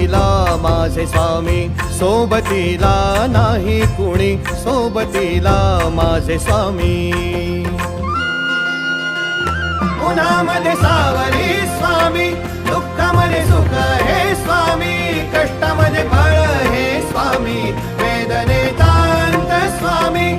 सोबतीला माझे स्वामी, सोबतीला नाही कुणी, सोबतीला माझे स्वामी. उन्हामध्ये सावरी स्वामी, दुःखामध्ये सुख हे स्वामी, कष्टामध्ये फळ हे स्वामी, वेदनेचा अंत स्वामी.